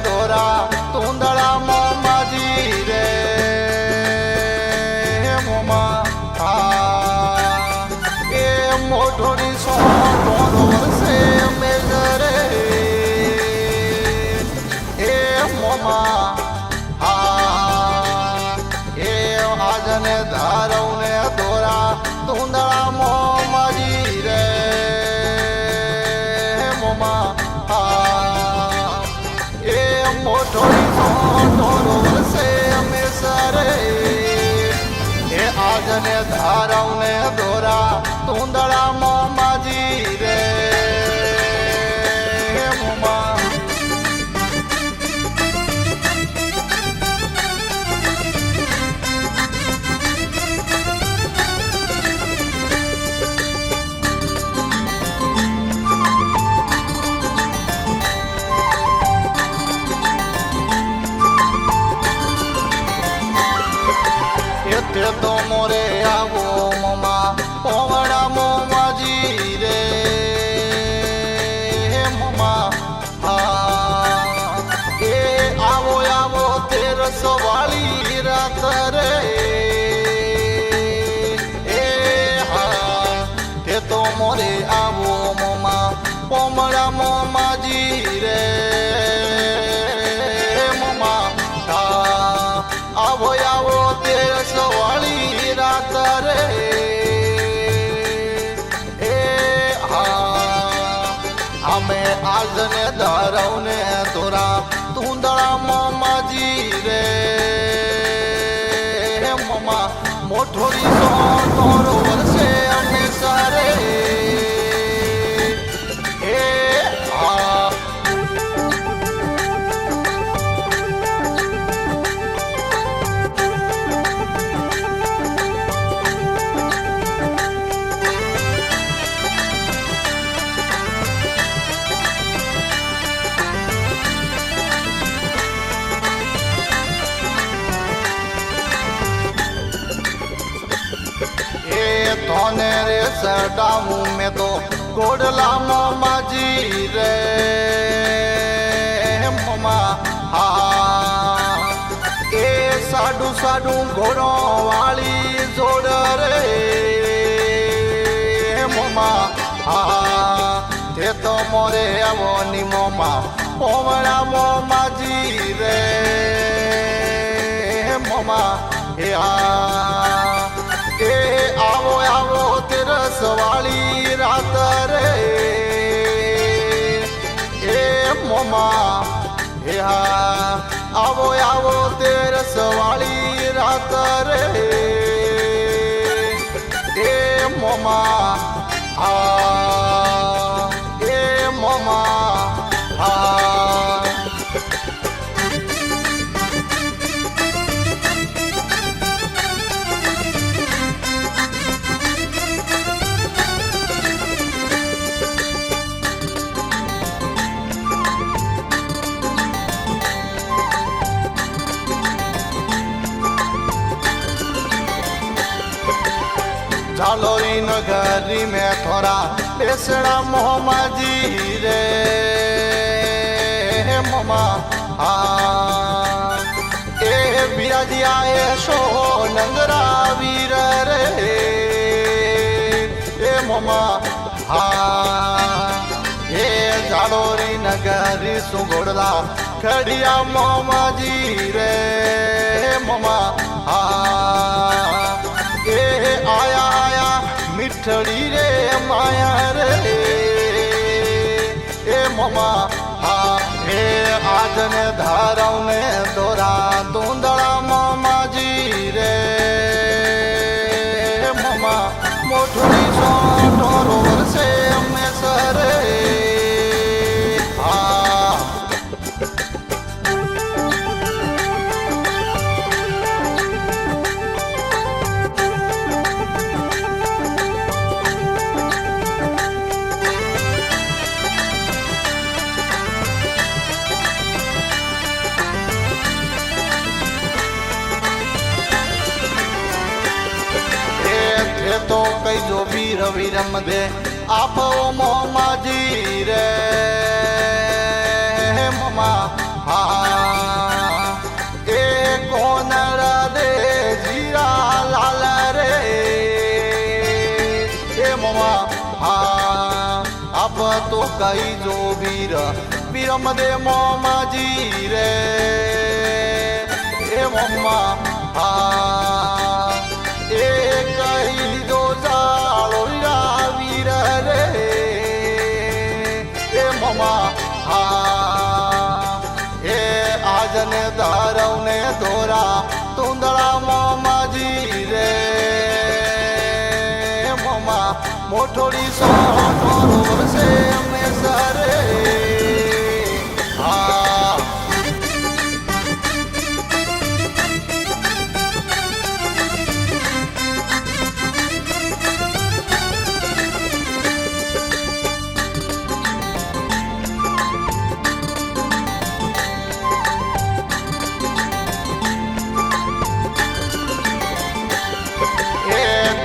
દોરા તુંદડા મોમાજી રે મોમા એ મોઢોડી સોનો વર્ષે મેઘરે એ મોમા એ આજને ધારવને દોરા તુંદડા મોમાજી રે મોમા એ મોઢોડી સોનો વર્ષે મેસરે એ આજને ધારવને દોરા તુંદડા મોમાજી રે મોમા તે તો મોરે આવો મોમા પોવડા મોમાજી રે મોમા એ આવો આવો તેરસ વાળી રાત રે એ તે તો મોરે આવો મોમા પોમડા મોમાજી રે મોમા આવો આવો તેરસ વાળી રાત રે એ અમે આજને ધારવને દોરા તુંદડા મોમાજી રે મોમા મોઢોડી સોનો વર્ષે અમે સારે એ તોને રે સડાવું મેં તો ગોડલા મોમાજી રે મોમા એ સાડું સાડું ઘોડો વાળી જોડ રે મોમા તે તો મોરે આવો ની મોમા પોવડા મોમાજી રે મોમા એ એ આવો આવો તેરસ વાળી રાત રે એ મોમા એ આવો આવો તેરસ વાળી રાત રે એ મોમા એ મોમા झालोरी नगरी में थोड़ा बेसड़ा मोहमाजी रे मोमा ए बिराजी आए शो नंगरा वीर रे ए मोमा ए झालोरी नगरी सुगोड़ला खड़िया मोमाजी रे मोमा ए आया आया मिठड़ी रे माया रे ए मोमा हे આજને ધારવને દોરા તુંદડા મોમાજી રે મોમા મોઢુડી સોનો વર્ષે અમે સરે तो कई जो वीर वीरम दे आप मोमा जी रे ममा હા એ કોનડા દે જીરા લાલ રે એ મમા હા આપ તો કઈ જો વીર વીરમ દે મોમાજી રે એ મમ્મા હા એ કઈ દો જાળો વીર રે એ મમ્મા હા એ આજને ધારવને ધોરા તુંદડા મોમાજી રે મમ્મા મોઠોડી સો વર્ષે અમે સરે હા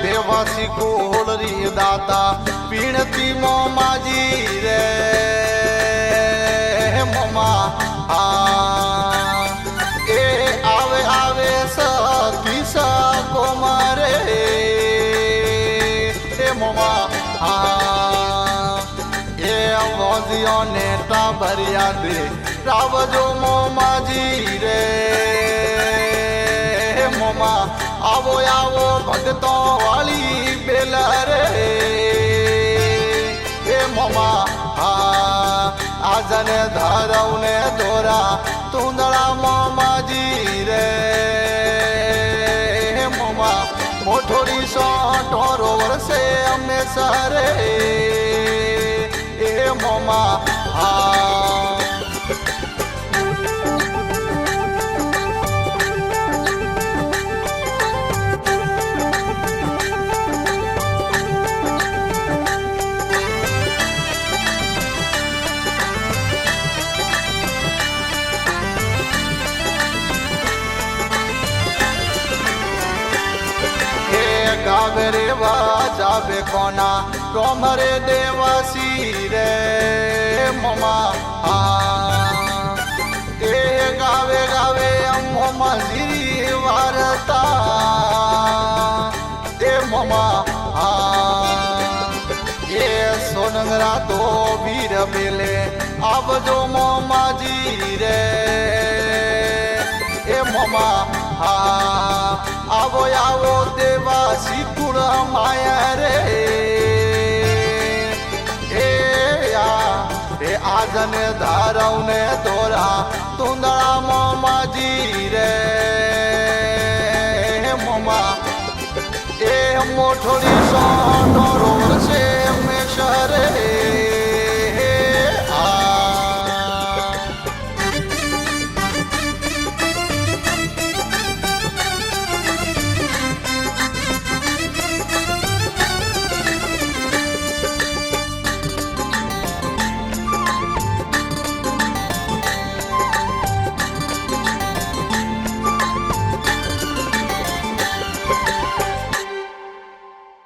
દેવાસી કોળરી દાતા પીણતી મોમાજી રે મમા આ એ આવે આવે સતી કોમરે એ મમા આ એ વોજીઓને ટાબરિયા દે રાવજો મોમાજી રે મમા આવો આવો ભગતો વાળી બેલા રે એ મમા હા આજને ધારવને ધોરા તુંદડા મોમાજી રે મમા મોઠોડી સો ઢોરો વર્ષે અમે સરે એ મમા હા ગાવે રે વાજાવે કોના કોમરે દેવાસી રે મમા હા એ ગાવે ગાવે અમ્મા જીરી વારતા એ મમા હા એ સોનંગરા તો વીર બેલે આવજો મોમાજી રે એ મમા હા આવો આવો દેવાસી કુળ માયા રે એ આજને ધારવને ધોરા તુંદડા મોમાજી રે મમા એ મોઠોડી સો ઢોરો વર્ષે અમે શરે